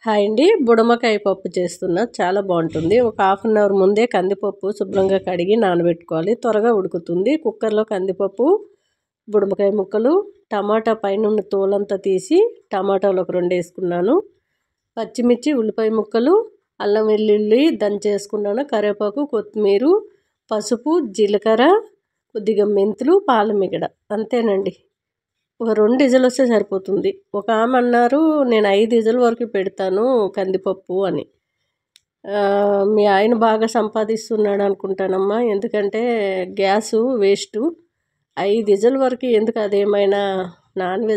Hi అండి. బుడమకాయ పప్పు చేస్తున్నా. చాలా బాగుంటుంది. ఒక హాఫ్ అన్ అవర్ ముందే కందిపప్పు శుభ్రంగా కడిగి నానబెట్టుకోవాలి. త్వరగా ఉడుకుతుంది. కుక్కర్లో కందిపప్పు, బుడమకాయ ముక్కలు, టమాటా పైన తోలంతా తీసి టమాటాలు ఒక 2 వేసుకున్నాను. పచ్చిమిర్చి, ఉల్లిపాయ ముక్కలు, అల్లం వెల్లుల్లి దంచేసుకున్నాను. కరివేపాకు, కొత్తిమీర, పసుపు, జీలకర్ర, కొద్దిగా మెంతులు, పాలమిగడ, అంతేనండి. ఒక 2 విజిల్ వస్తే సరిపోతుంది. ఒక ఆమె అన్నారు నేను 5 విజిల్ వరకు పెడతాను కందిపప్పు అని. మీ ఆయన బాగా సంపాదిస్తున్నాడు అనుకుంటానమ్మా. ఎందుకంటే గ్యాసు వేస్టు. 5 విజిల్ వరకు ఎందుకు? అదేమైనా నాన్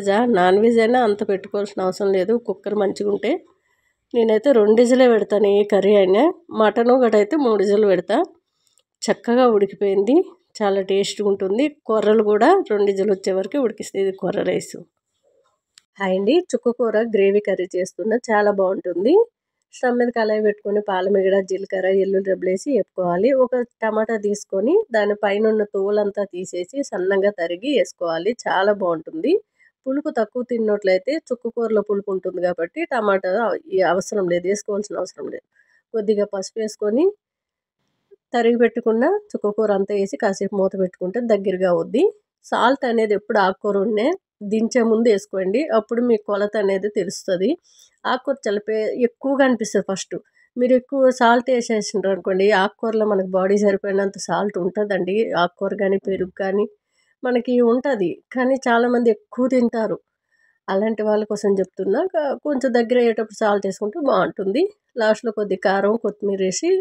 వెజ్ అయినా అంత పెట్టుకోవాల్సిన అవసరం లేదు. కుక్కర్ మంచిగా ఉంటే. నేనైతే 2 విజిలే పెడతాను ఏ కర్రీ అయినా. మటను గట్ట అయితే 3 విజిల్ పెడతా. చక్కగా ఉడికిపోయింది. చాలా టేస్ట్గా ఉంటుంది. కొర్రలు కూడా 2 విజిల్ వచ్చే వరకు ఉడికిస్తుంది. ఇది కొర్ర రైసు. హాయ్ అండి. చుక్కకూర గ్రేవీ కర్రీ చేస్తున్నా. చాలా బాగుంటుంది. స్టవ్ మీద కళాయి పెట్టుకొని పాలమిగడ, జీలకర్ర, ఎల్లుల్లి రెబ్బలు వేసి వేపుకోవాలి. ఒక టమాటా తీసుకొని దాని పైన ఉన్న తోలంతా తీసేసి సన్నంగా తరిగి వేసుకోవాలి. చాలా బాగుంటుంది. పులుపు తక్కువ తిన్నట్లయితే చుక్కకూరలో పులుపు ఉంటుంది కాబట్టి టమాటా అవసరం లేదు, వేసుకోవాల్సిన అవసరం లేదు. కొద్దిగా పసుపు వేసుకొని తరిగి పెట్టుకున్న చుక్కకూర అంతా వేసి కాసేపు మూత పెట్టుకుంటే దగ్గరగా అవుద్ది. సాల్ట్ అనేది ఎప్పుడు ఆకుకూర దించే ముందు వేసుకోండి. అప్పుడు మీ కొలత అనేది తెలుస్తుంది. ఆకుకూర చలిపే ఎక్కువగా అనిపిస్తుంది ఫస్ట్. మీరు ఎక్కువ సాల్ట్ వేసేసినారు అనుకోండి, ఆకుకూరలో మనకు బాడీ సరిపోయినంత సాల్ట్ ఉంటుందండి. ఆకుకూర కానీ పెరుగు కానీ మనకి ఉంటుంది. కానీ చాలామంది ఎక్కువ తింటారు. అలాంటి వాళ్ళ కోసం చెప్తున్నా. కొంచెం దగ్గర అయ్యేటప్పుడు సాల్ట్ వేసుకుంటే బాగుంటుంది. లాస్ట్లో కొద్ది కారం, కొత్తిమీర వేసి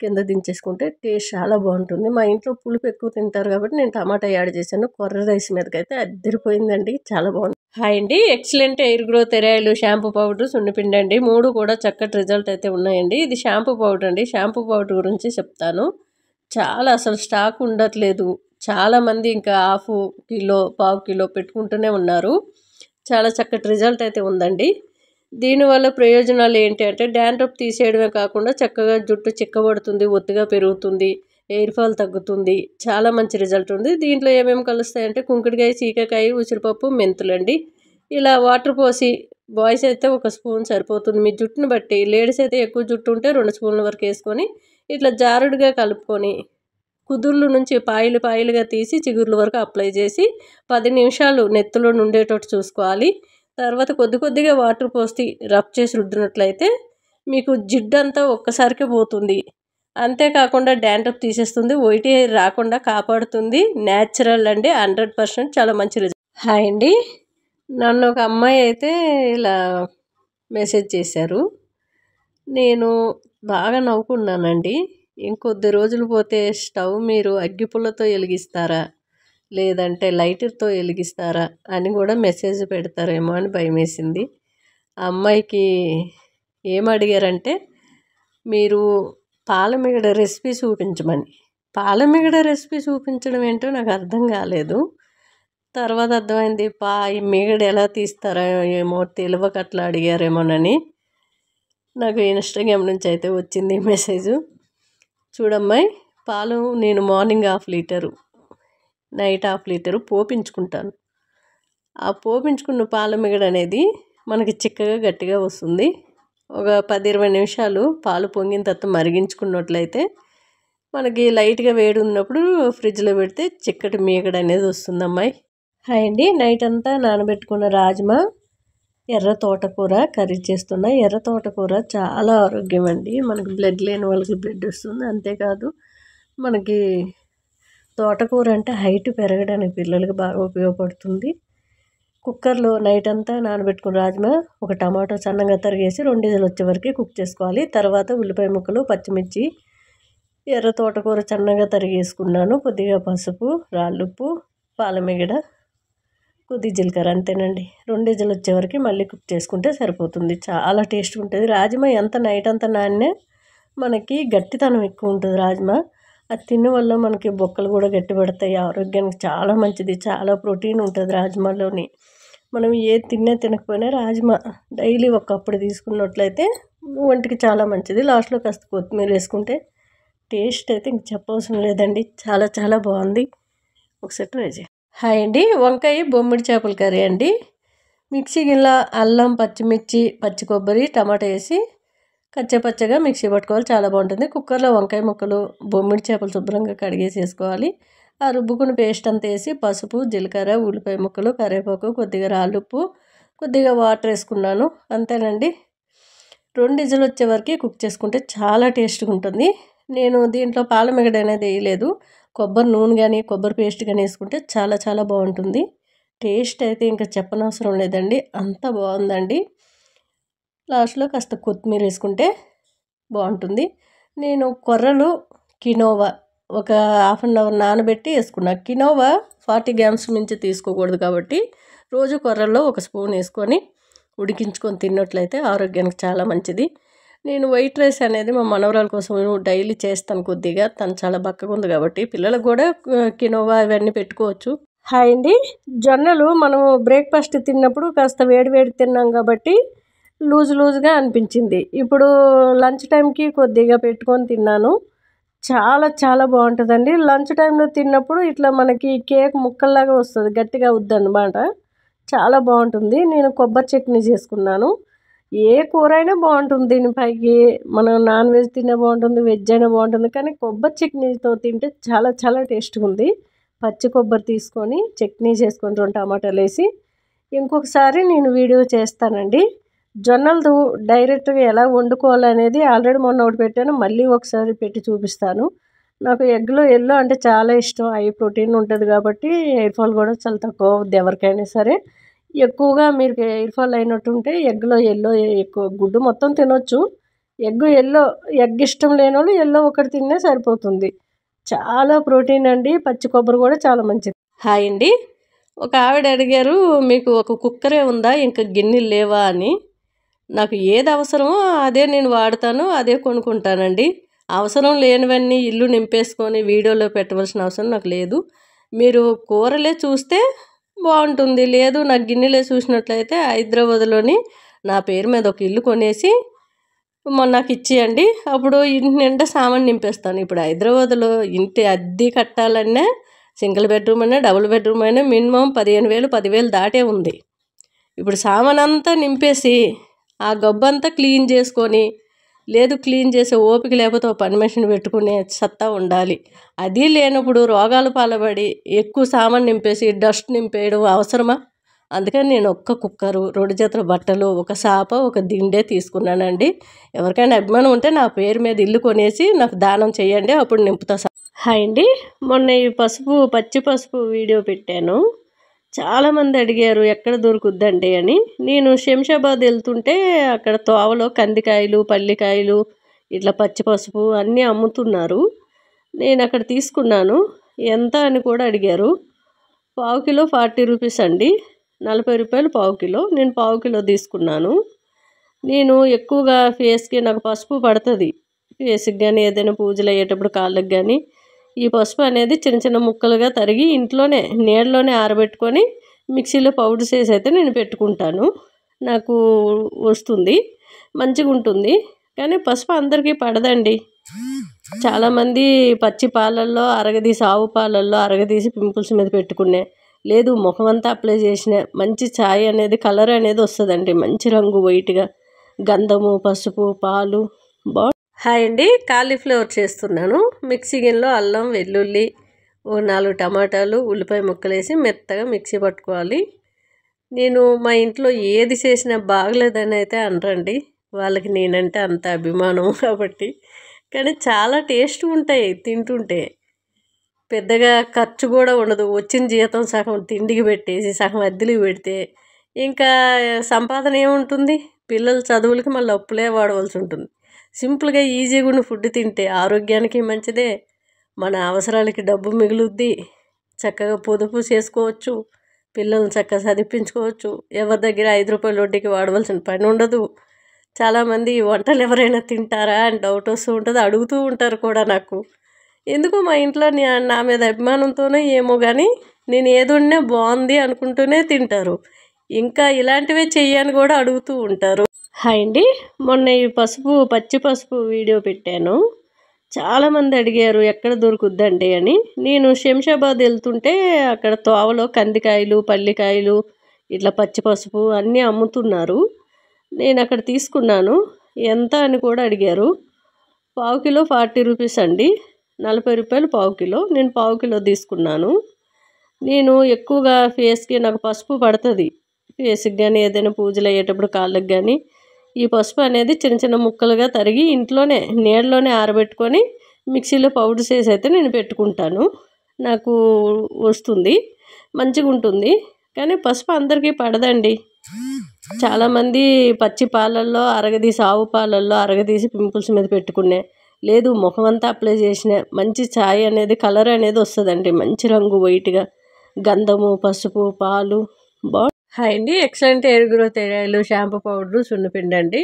కింద దించేసుకుంటే టేస్ట్ చాలా బాగుంటుంది. మా ఇంట్లో పులుపు ఎక్కువ తింటారు కాబట్టి నేను టమాటా యాడ్ చేశాను. కొర్ర రైస్ మీదకైతే అద్దరిపోయిందండి. చాలా బాగుంది. హాయ్ అండి. Excellent hair growth oil, shampoo powder, సున్నిపిండి అండి. 3 కూడా చక్కటి రిజల్ట్ అయితే ఉన్నాయండి. ఇది షాంపూ పౌడర్ అండి. షాంపూ పౌడర్ గురించి చెప్తాను. చాలా అసలు స్టాక్ ఉండట్లేదు. చాలామంది ఇంకా హాఫ్ కిలో, పావు కిలో పెట్టుకుంటూనే ఉన్నారు. చాలా చక్కటి రిజల్ట్ అయితే ఉందండి. దీనివల్ల ప్రయోజనాలు ఏంటి అంటే డాండ్రఫ్ తీసేయడమే కాకుండా చక్కగా జుట్టు చిక్కబడుతుంది, ఒత్తుగా పెరుగుతుంది, హెయిర్ ఫాల్ తగ్గుతుంది. చాలా మంచి రిజల్ట్ ఉంది. దీంట్లో ఏమేమి కలుస్తాయంటే కుంకుడుకాయ, సీకాకాయ, ఉసిరిపప్పు, మెంతులండి. ఇలా వాటర్ పోసి, బాయ్స్ అయితే 1 స్పూన్ సరిపోతుంది మీ జుట్టును బట్టి. లేడీస్ అయితే ఎక్కువ జుట్టు ఉంటే 2 స్పూన్ల వరకు వేసుకొని ఇట్లా జారుడుగా కలుపుకొని కుదుర్ల నుంచి పాయలుగా తీసి చిగుర్ల వరకు అప్లై చేసి 10 నిమిషాలు నెత్తిలో ఉండేటట్టు చూసుకోవాలి. తర్వాత కొద్దిగా వాటర్ పోసి రబ్ చేసి రుద్దినట్లయితే మీకు జిడ్డంతా ఒక్కసారికే పోతుంది. అంతేకాకుండా డాండ్రఫ్ తీసేస్తుంది, వైట్ హెయిర్ రాకుండా కాపాడుతుంది. న్యాచురల్ అండి, 100% చాలా మంచి రిజల్ట్. హాయ్ అండి. నన్ను ఒక అమ్మాయి అయితే ఇలా మెసేజ్ చేశారు. నేను బాగా నవ్వుకున్నానండి. ఇంకొద్ది రోజులు పోతే స్టవ్ మీరు అగ్గిపుల్లతో వెలిగిస్తారా, లేదంటే లైటర్తో వెలిగిస్తారా అని కూడా మెసేజ్ పెడతారేమో అని భయమేసింది. ఆ అమ్మాయికి ఏమడిగారంటే మీరు పాలమిగడ రెసిపీ చూపించమని. పాలమిగడ రెసిపీ చూపించడం ఏంటో నాకు అర్థం కాలేదు. తర్వాత అర్థమైంది ఈ మిగడ ఎలా తీస్తారో ఏమో తెలియక అట్లా అడిగారేమోనని. నాకు ఇన్స్టాగ్రామ్ నుంచి అయితే వచ్చింది మెసేజ్. చూడమ్మాయి, పాలు నేను మార్నింగ్ 1/2 లీటరు, నైట్ 1/2 లీటరు పోపించుకుంటాను. ఆ పోపించుకున్న పాలమిగడ అనేది మనకి చిక్కగా గట్టిగా వస్తుంది. ఒక 10-20 నిమిషాలు పాలు పొంగిన తర్వాత మరిగించుకున్నట్లయితే మనకి లైట్గా వేడి ఉన్నప్పుడు ఫ్రిడ్జ్లో పెడితే చిక్కటి మీగడ అనేది వస్తుంది అమ్మాయి. హాయ్ అండి. నైట్ అంతా నానబెట్టుకున్న రాజ్మా, ఎర్ర తోటకూర కర్రీ చేస్తున్నా. ఎర్ర తోటకూర చాలా ఆరోగ్యం అండి. మనకి బ్లడ్ లేని వాళ్ళకి బ్లడ్ వస్తుంది. అంతేకాదు మనకి తోటకూర అంటే హైట్ పెరగడానికి పిల్లలకి బాగా ఉపయోగపడుతుంది. కుక్కర్లో నైట్ అంతా నానబెట్టుకున్న రాజ్మా, ఒక టమాటో సన్నగా తరిగేసి 2 విజిల్ వచ్చే వరకు కుక్ చేసుకోవాలి. తర్వాత ఉల్లిపాయ ముక్కలు, పచ్చిమిర్చి, ఎర్ర తోటకూర సన్నగా తరిగేసుకున్నాను. కొద్దిగా పసుపు, రాళ్ళుప్పు, పాలమిగడ, కొద్ది జీలకర్ర, అంతేనండి. 2 విజిల్ వచ్చే వరకు మళ్ళీ కుక్ చేసుకుంటే సరిపోతుంది. చాలా టేస్ట్గా ఉంటుంది. రాజ్మా ఎంత నైట్ అంతా నానినా మనకి గట్టితనం ఎక్కువ ఉంటుంది. రాజ్మా అది తినడం వల్ల మనకి బొక్కలు కూడా గట్టి పడతాయి. ఆరోగ్యానికి చాలా మంచిది. చాలా ప్రోటీన్ ఉంటుంది రాజ్మాలోని. మనం ఏది తినకపోయినా రాజ్మా డైలీ ఒక కప్పుడు తీసుకున్నట్లయితే ఒంటికి చాలా మంచిది. లాస్ట్లో కాస్త కొత్తిమీర వేసుకుంటే టేస్ట్ అయితే ఇంక చెప్పవసరం లేదండి. చాలా చాలా బాగుంది. ఒకసారి ట్రై చేయండి. హాయ్ అండి. వంకాయ బొమ్మిడి చేపల కర్రీ అండి. మిక్సీ గిన్నెలో అల్లం, పచ్చిమిర్చి, పచ్చి కొబ్బరి, టమాటా వేసి కచ్చపచ్చగా మిక్సీ పట్టుకోవాలి, చాలా బాగుంటుంది. కుక్కర్లో వంకాయ ముక్కలు, బొమ్మిడి చేపలు శుభ్రంగా కడిగేసి వేసుకోవాలి. ఆ రుబ్బుకున్న పేస్ట్ అంతా వేసి పసుపు, జీలకర్ర, ఉల్లిపాయ ముక్కలు, కరివేపాకు, కొద్దిగా రాళ్ళుప్పు, కొద్దిగా వాటర్ వేసుకున్నాను. అంతేనండి. 2 విజిల్ వచ్చే వరకు కుక్ చేసుకుంటే చాలా టేస్ట్గా ఉంటుంది. నేను దీంట్లో పాలమిగడ అనేది వేయలేదు. కొబ్బరి నూనె కానీ కొబ్బరి పేస్ట్ కానీ వేసుకుంటే చాలా చాలా బాగుంటుంది. టేస్ట్ అయితే ఇంకా చెప్పనవసరం లేదండి, అంత బాగుందండి. లాస్ట్లో కాస్త కొత్తిమీర వేసుకుంటే బాగుంటుంది. నేను కొర్రలు, కినోవా ఒక హాఫ్ అన్ అవర్ నానబెట్టి వేసుకున్నా. కినోవా 40 గ్రామ్స్ మించి తీసుకోకూడదు కాబట్టి రోజు కొర్రల్లో 1 స్పూన్ వేసుకొని ఉడికించుకొని తిన్నట్లయితే ఆరోగ్యానికి చాలా మంచిది. నేను వైట్ రైస్ అనేది మా మనవరాల కోసం డైలీ చేస్తాను కొద్దిగా. తను చాలా బక్కగా ఉంది కాబట్టి పిల్లలకు కూడా కినోవా ఇవన్నీ పెట్టుకోవచ్చు. హాయ్ అండి. జొన్నలు మనము బ్రేక్ఫాస్ట్ తిన్నప్పుడు కాస్త వేడి వేడి తిన్నాం కాబట్టి లూజ్గా అనిపించింది. ఇప్పుడు లంచ్ టైంకి కొద్దిగా పెట్టుకొని తిన్నాను. చాలా చాలా బాగుంటుందండి. లంచ్ టైంలో తిన్నప్పుడు ఇట్లా మనకి కేక్ ముక్కల్లాగా వస్తుంది, గట్టిగా అవుద్దన్నమాట. చాలా బాగుంటుంది. నేను కొబ్బరి చట్నీ చేసుకున్నాను. ఏ కూర అయినా బాగుంటుంది దీనిపైకి. మనం నాన్ వెజ్ తినే బాగుంటుంది, వెజ్ అయినా బాగుంటుంది, కానీ కొబ్బరి చట్నీతో తింటే చాలా చాలా టేస్ట్గా ఉంది. పచ్చి కొబ్బరి తీసుకొని చట్నీ చేసుకొని 2 టమాటాలు వేసి ఇంకొకసారి నేను వీడియో చేస్తానండి. జొన్నలతో డైరెక్ట్గా ఎలా వండుకోవాలనేది ఆల్రెడీ మొన్న ఒకటి పెట్టాను, మళ్ళీ ఒకసారి పెట్టి చూపిస్తాను. నాకు ఎగ్లో ఎల్లో అంటే చాలా ఇష్టం. హై ప్రోటీన్ ఉంటుంది కాబట్టి హెయిర్ ఫాల్ కూడా చాలా తక్కువ అవుద్ది ఎవరికైనా సరే. ఎక్కువగా మీరు హెయిర్ ఫాల్ అయినట్టుంటే ఎగ్లో ఎల్లో ఎక్కువ, గుడ్డు మొత్తం తినొచ్చు. ఎగ్ ఇష్టం లేని వాళ్ళు ఎల్లో ఒకటి తిన్నా సరిపోతుంది. చాలా ప్రోటీన్ అండి. పచ్చి కొబ్బరి కూడా చాలా మంచిది. హాయ్ అండి. ఒక ఆవిడ అడిగారు, మీకు ఒక కుక్కరే ఉందా, ఇంకా గిన్నెలు లేవా అని. నాకు ఏది అవసరమో అదే నేను వాడతాను, అదే కొనుక్కుంటానండి. అవసరం లేనివన్నీ ఇల్లు నింపేసుకొని వీడియోలో పెట్టవలసిన అవసరం నాకు లేదు. మీరు కూరలే చూస్తే బాగుంటుంది. లేదు నాకు గిన్నెలే చూసినట్లయితే హైదరాబాద్లోని నా పేరు మీద ఒక ఇల్లు కొనేసి నాకు ఇచ్చేయండి. అప్పుడు ఇంటి నిండా సామాన్ నింపేస్తాను. ఇప్పుడు హైదరాబాద్లో ఇంటి అద్దె కట్టాలన్నా సింగిల్ బెడ్రూమ్ అయినా డబుల్ బెడ్రూమ్ అయినా మినిమం 15,000 10,000 దాటే ఉంది. ఇప్పుడు సామాన్ అంతా నింపేసి ఆ గబ్బంతా క్లీన్ చేసుకొని, లేదు క్లీన్ చేసే ఓపిక లేకపోతే ఒక పని మనిషిని పెట్టుకునే సత్తా ఉండాలి. అది లేనప్పుడు రోగాలు పాలబడి ఎక్కువ సామాన్ నింపేసి డస్ట్ నింపేయడం అవసరమా? అందుకని నేను ఒక్క కుక్కరు, 2 జతల బట్టలు, ఒక సాప, ఒక దిండే తీసుకున్నానండి. ఎవరికైనా అభిమానం ఉంటే నా పేరు మీద ఇల్లు కొనేసి నాకు దానం చేయండి, అప్పుడు నింపుతా. హాయ్ అండి. మొన్న ఈ పచ్చి పసుపు వీడియో పెట్టాను. చాలామంది అడిగారు ఎక్కడ దొరుకుద్దండి అని. నేను శంషాబాద్ వెళ్తుంటే అక్కడ తోవలో కందికాయలు, పల్లికాయలు, ఇట్లా పచ్చి పసుపు అన్నీ అమ్ముతున్నారు. నేను అక్కడ తీసుకున్నాను. ఎంత అని కూడా అడిగారు. పావు కిలో 40 రూపీస్ అండి, 40 రూపాయలు పావు కిలో. నేను పావు కిలో తీసుకున్నాను. నేను ఎక్కువగా ఫేస్కి నాకు పసుపు పడుతుంది. ఫేస్కి కానీ ఏదైనా పూజలు అయ్యేటప్పుడు కాళ్ళకి కానీ ఈ పసుపు అనేది చిన్న చిన్న ముక్కలుగా తరిగి ఇంట్లోనే నీళ్ళలోనే ఆరబెట్టుకొని మిక్సీలో పౌడర్ చేసి అయితే నేను పెట్టుకుంటాను. నాకు వస్తుంది, మంచిగా ఉంటుంది. కానీ పసుపు అందరికీ పడదండి. చాలామంది పచ్చి పాలల్లో అరగదీసి, ఆవు పాలల్లో అరగదీసి పింపుల్స్ మీద పెట్టుకునే, లేదు ముఖం అంతా అప్లై చేసిన మంచి ఛాయ్ అనేది కలర్ అనేది వస్తుందండి, మంచి రంగు వైట్గా. గంధము, పసుపు, పాలు హాయ్ అండి. కాలీఫ్లవర్ చేస్తున్నాను. మిక్సీ గిన్నెలో అల్లం, వెల్లుల్లి, 4 టమాటాలు, ఉల్లిపాయ ముక్కలు వేసి మెత్తగా మిక్సీ పట్టుకోవాలి. నేను మా ఇంట్లో ఏది చేసినా బాగలేదని అయితే అనరండి, వాళ్ళకి నేనంటే అంత అభిమానం కాబట్టి. కానీ చాలా టేస్ట్ ఉంటాయి తింటుంటే. పెద్దగా ఖర్చు కూడా ఉండదు. వచ్చిన జీతం సగం తిండికి పెట్టేసి సగం అద్దెలకు పెడితే ఇంకా సంపాదన ఏముంటుంది? పిల్లల చదువులకి మళ్ళీ అప్పులే వాడవలసి ఉంటుంది. సింపుల్గా ఈజీగా ఉన్న ఫుడ్ తింటే ఆరోగ్యానికి మంచిదే, మన అవసరాలకి డబ్బు మిగులుద్ది, చక్కగా పొదుపు చేసుకోవచ్చు, పిల్లల్ని చక్కగా చదివించుకోవచ్చు. ఎవరి దగ్గర 5 రూపాయల వడ్డీకి వాడవలసిన పని ఉండదు. చాలామంది వంటలు ఎవరైనా తింటారా అని డౌట్ వస్తూ ఉంటుంది, అడుగుతూ ఉంటారు కూడా నాకు. ఎందుకు మా ఇంట్లో నా మీద అభిమానంతోనే ఏమో కానీ నేను ఏది వండినా బాగుంది అనుకుంటూనే తింటారు. ఇంకా ఇలాంటివే చెయ్యని కూడా అడుగుతూ ఉంటారు. హాయ్ అండి. మొన్న ఈ పచ్చి పసుపు వీడియో పెట్టాను. చాలామంది అడిగారు ఎక్కడ దొరుకుద్దండి అని. నేను శంషాబాద్ వెళ్తుంటే అక్కడ తోవలో కందికాయలు, పల్లికాయలు, ఇట్లా పచ్చి పసుపు అన్నీ అమ్ముతున్నారు. నేను అక్కడ తీసుకున్నాను. ఎంత అని కూడా అడిగారు. పావు కిలో 40 రూపీస్ అండి. 40 రూపాయలు పావు కిలో. నేను పావు కిలో తీసుకున్నాను. నేను ఎక్కువగా ఫేస్కి నాకు పసుపు పడుతుంది. ఫేస్కి కానీ ఏదైనా పూజలు అయ్యేటప్పుడు కాళ్ళకి కానీ ఈ పసుపు అనేది చిన్న చిన్న ముక్కలుగా తరిగి ఇంట్లోనే నీళ్ళలోనే ఆరబెట్టుకొని మిక్సీలో పౌడర్ చేసి అయితే నేను పెట్టుకుంటాను. నాకు వస్తుంది, మంచిగా ఉంటుంది. కానీ పసుపు అందరికీ పడదండి. చాలామంది పచ్చి పాలల్లో అరగదీసి, ఆవు పాలల్లో అరగదీసి పింపుల్స్ మీద పెట్టుకునే, లేదు ముఖం అంతా అప్లై చేసిన మంచి ఛాయ్ అనేది కలర్ అనేది వస్తుందండి. మంచి రంగు వైట్గా, గంధము, పసుపు, పాలు హాయ్ అండి. Excellent hair growth oil, shampoo powder, సున్నిపిండి అండి.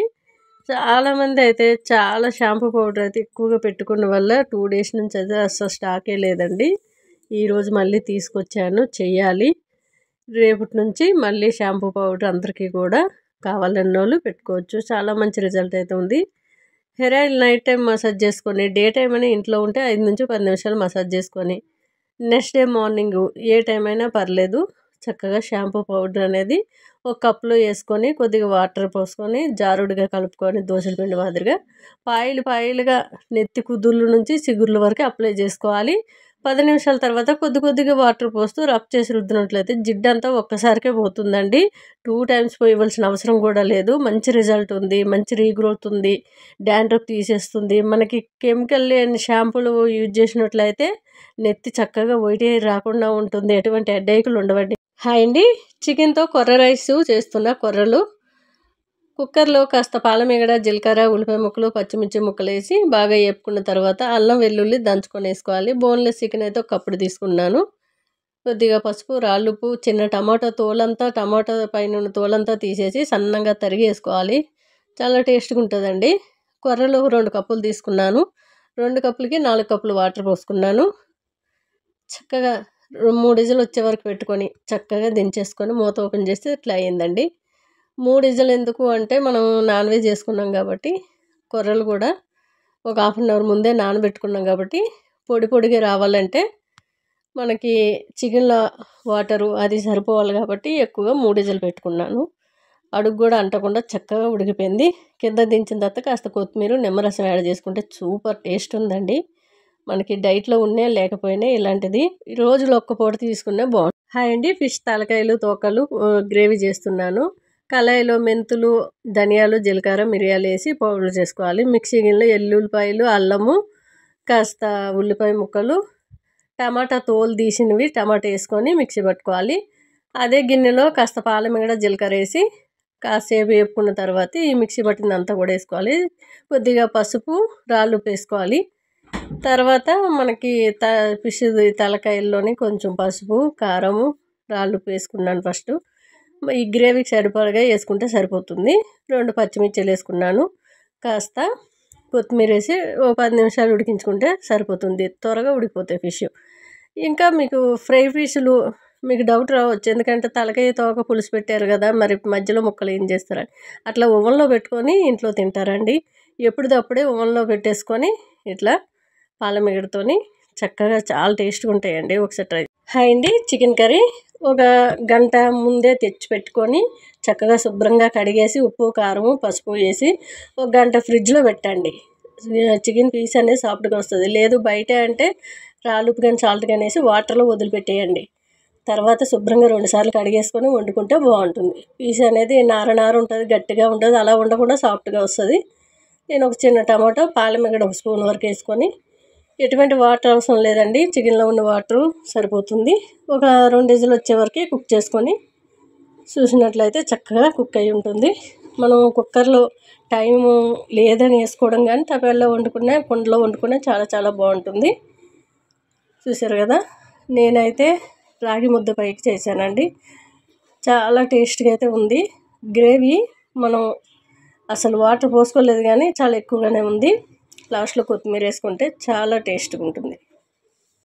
చాలామంది అయితే చాలా షాంపూ పౌడర్ అయితే ఎక్కువగా పెట్టుకున్న వల్ల 2 డేస్ నుంచి అయితే అసలు స్టాకే లేదండి. ఈరోజు మళ్ళీ తీసుకొచ్చాను, చెయ్యాలి. రేపటి నుంచి మళ్ళీ షాంపూ పౌడర్ అందరికీ కూడా కావాలన్న వాళ్ళు పెట్టుకోవచ్చు. చాలా మంచి రిజల్ట్ అయితే ఉంది. Hair oil night time massage చేసుకొని, డే టైం అని ఇంట్లో ఉంటే 5 నుంచి 10 నిమిషాలు మసాజ్ చేసుకొని నెక్స్ట్ డే మార్నింగ్ ఏ టైం అయినా పర్లేదు చక్కగా షాంపూ పౌడర్ అనేది ఒక కప్లో వేసుకొని కొద్దిగా వాటర్ పోసుకొని జారుడుగా కలుపుకొని దోశల పిండి మాదిరిగా పాయిలుగా నెత్తి కుదుర్ల నుంచి చిగుర్ల వరకు అప్లై చేసుకోవాలి. 10 నిమిషాల తర్వాత కొద్దిగా వాటర్ పోస్తూ రబ్ చేసి రుద్దినట్లయితే జిడ్డు అంతా ఒక్కసారికే పోతుందండి. 2 టైమ్స్ పోయవలసిన అవసరం కూడా లేదు. మంచి రిజల్ట్ ఉంది, మంచి రీగ్రోత్ ఉంది, డాండ్రఫ్ తీసేస్తుంది. మనకి కెమికల్ లేని షాంపూలు యూజ్ చేసినట్లయితే నెత్తి చక్కగా వైట్ హెయిర్ రాకుండా ఉంటుంది, ఎటువంటి హెడ్ఏక్లు ఉండవండి. హాయ్ అండి. చికెన్తో కొర్ర రైస్ చేస్తున్న. కొర్రలు కుక్కర్లో కాస్త పాలమీగడ, జీలకర్ర, ఉల్లిపాయ ముక్కలు, పచ్చిమిర్చి ముక్కలు వేసి బాగా వేపుకున్న తర్వాత అల్లం వెల్లుల్లి దంచుకొని వేసుకోవాలి. బోన్లెస్ చికెన్ అయితే ఒక కప్పుడు తీసుకున్నాను. కొద్దిగా పసుపు, రాళ్ళుప్పు, చిన్న టమాటా పైన తోలంతా తీసేసి సన్నంగా తరిగి వేసుకోవాలి. చాలా టేస్ట్గా ఉంటుందండి. కొర్రలు 2 కప్పులు తీసుకున్నాను. 2 కప్పులకి 4 కప్పులు వాటర్ పోసుకున్నాను. చక్కగా 3 విజిల్ వచ్చే వరకు పెట్టుకొని చక్కగా దించేసుకొని మూత ఓపెన్ చేస్తే ఇట్లా అయ్యిందండి. 3 విజిల్ ఎందుకు అంటే మనం నాన్ వెజ్ చేసుకున్నాం కాబట్టి, కొర్రలు కూడా ఒక హాఫ్ అన్ అవర్ ముందే నానబెట్టుకున్నాం కాబట్టి పొడిగా రావాలంటే మనకి చికెన్లో వాటరు అది సరిపోవాలి కాబట్టి ఎక్కువగా 3 విజిల్ పెట్టుకున్నాను. అడుగు కూడా అంటకుండా చక్కగా ఉడికిపోయింది. కింద దించిన తర్వాత కాస్త కొత్తిమీర, నిమ్మరసం యాడ్ చేసుకుంటే సూపర్ టేస్ట్ ఉందండి. మనకి డైట్లో ఉన్నా లేకపోయినా ఇలాంటిది రోజులో ఒక్క పూట తీసుకున్నా బాగుంటుంది. హాయ్ అండి. ఫిష్ తలకాయలు, తోకలు గ్రేవీ చేస్తున్నాను. కళాయిలో మెంతులు, ధనియాలు, జీలకర్ర, మిరియాలు వేసి పౌడర్ చేసుకోవాలి. మిక్సీ గిన్నెలో ఎల్లుల్లిపాయలు, అల్లము, కాస్త ఉల్లిపాయ ముక్కలు, టమాటా తోలు తీసినవి టమాటా వేసుకొని మిక్సీ పట్టుకోవాలి. అదే గిన్నెలో కాస్త పాలమీగడ, జీలకర్ర వేసి కాసేపు వేపుకున్న తర్వాత ఈ మిక్సీ పట్టిందంతా కూడా వేసుకోవాలి. కొద్దిగా పసుపు, రాళ్ళుప్పు వేసుకోవాలి. తర్వాత మనకి ఫిష్ తలకాయల్లోని కొంచెం పసుపు, కారము, రాళ్ళుప్పు వేసుకున్నాను ఫస్ట్. ఈ గ్రేవీకి సరిపడగా వేసుకుంటే సరిపోతుంది. 2 పచ్చిమిర్చిలు వేసుకున్నాను. కాస్త కొత్తిమీర వేసి ఓ 10 నిమిషాలు ఉడికించుకుంటే సరిపోతుంది. త్వరగా ఉడికిపోతాయి ఫిష్. ఇంకా మీకు ఫ్రై ఫిష్లు మీకు డౌట్ రావచ్చు, ఎందుకంటే తలకాయ తోక పులుసు పెట్టారు కదా, మరి మధ్యలో ముక్కలు ఏం చేస్తారని. అట్లా ఓవెన్లో పెట్టుకొని ఇంట్లో తింటారండి. ఎప్పటిదప్పుడే ఓవెన్లో పెట్టేసుకొని ఇట్లా పాలమీగడతోని చక్కగా చాలా టేస్ట్గా ఉంటాయండి. ఒకసారి ట్రై. హాయ్ అండి. చికెన్ కర్రీ ఒక గంట ముందే తెచ్చి పెట్టుకొని చక్కగా శుభ్రంగా కడిగేసి ఉప్పు, కారము, పసుపు వేసి ఒక గంట ఫ్రిడ్జ్లో పెట్టండి. చికెన్ పీస్ అనేది సాఫ్ట్గా వస్తుంది. లేదు బయట అంటే రాళ్ళుప్పు కానీ సాల్ట్ కానీ వేసి వాటర్లో వదిలిపెట్టేయండి. తర్వాత శుభ్రంగా 2 సార్లు కడిగేసుకొని వండుకుంటే బాగుంటుంది. పీస్ అనేది నార ఉంటుంది, గట్టిగా ఉంటుంది. అలా ఉండకుండా సాఫ్ట్గా వస్తుంది. నేను ఒక చిన్న టమాటో, పాలమీగడ 1 స్పూన్ వరకు వేసుకొని, ఎటువంటి వాటర్ అవసరం లేదండి, చికెన్లో ఉన్న వాటరు సరిపోతుంది. ఒక 2 విజిల్ వచ్చే వరకు కుక్ చేసుకొని చూసినట్లయితే చక్కగా కుక్ అయి ఉంటుంది. మనం కుక్కర్లో టైము లేదని వేసుకోవడం కానీ తపేల్లో వండుకునే, కుండలో వండుకునే చాలా బాగుంటుంది. చూసారు కదా, నేనైతే రాగి ముద్ద పైకి చేశానండి. చాలా టేస్ట్గా అయితే ఉంది. గ్రేవీ మనం అసలు వాటర్ పోసుకోలేదు కానీ చాలా ఎక్కువగానే ఉంది. లాస్ట్లో కొత్తిమీర వేసుకుంటే చాలా టేస్ట్గా ఉంటుంది.